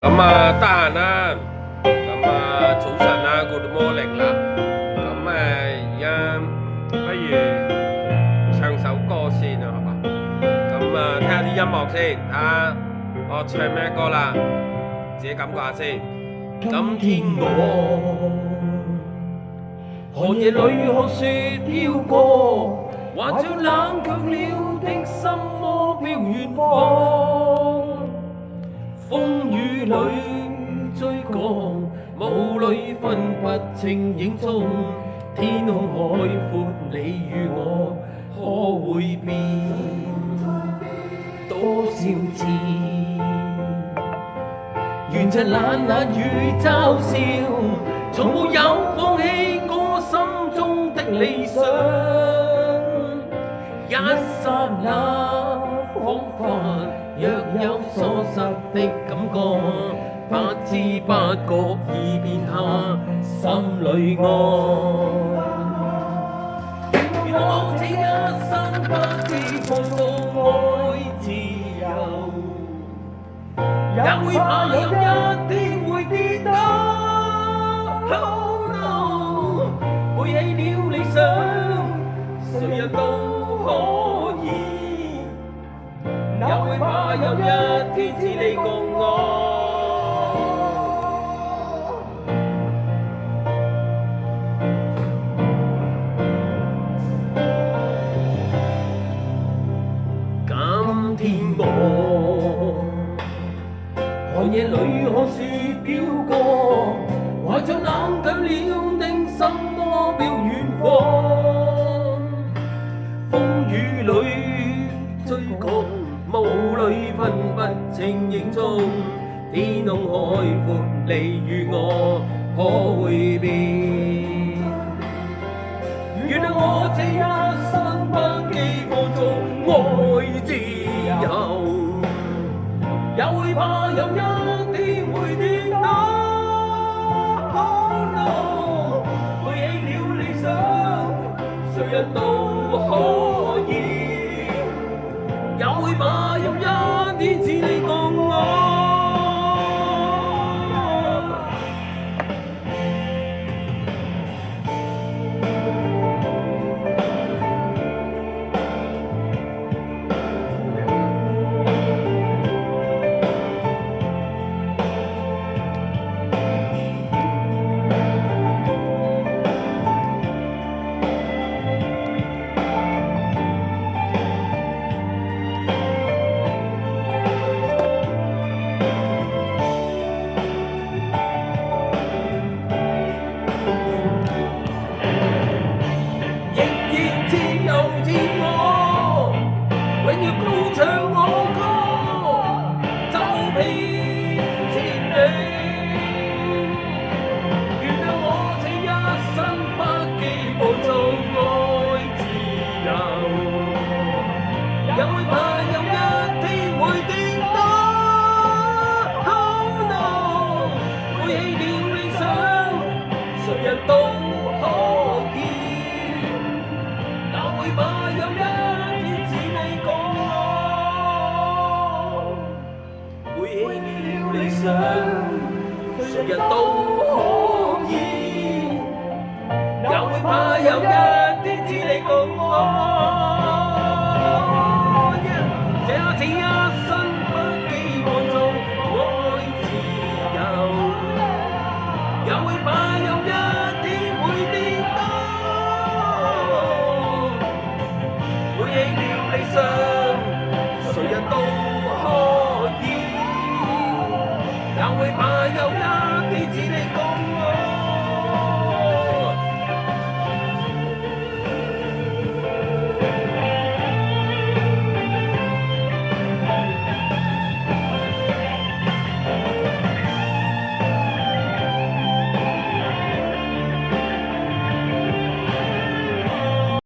得閒啦，早晨啦，good morning 啦，而家不如唱首歌先啊，好嘛？聽下啲音樂先，睇下我唱咩歌啦，自己感覺下先。今天我寒夜裏看雪飄過，懷着冷卻了的心窩飄遠方。風雨裏追趕，霧裏分不清影蹤，天空海闊，你與我可會變多少次？緣盡冷眼與嘲笑，從沒有放棄過心中的理想。一剎那恍惚，若有所失的感覺，不知不覺已變下心裏愛。原來我這一生不知放縱愛自由，也會怕有一天會跌倒。Oh no， 背棄了理想，誰人都可以，也會怕有一天只你共我。今天我寒夜裏看雪飄過，懷着冷卻了的心窩飄遠方。風雨裏追趕，霧裏分不清影蹤，天空海闊，你與我可會變？原諒我這一生不羈放縱愛自由，也會怕有一天會跌倒。Oh no， 背棄了理想，誰人都可以，也會怕有一天只你共我。也會怕有一天會跌倒。Oh no， 背棄了理想，誰人都可以，也會怕有一天只你共我。背棄了理想，誰人都可以，也會怕有一天只你共我。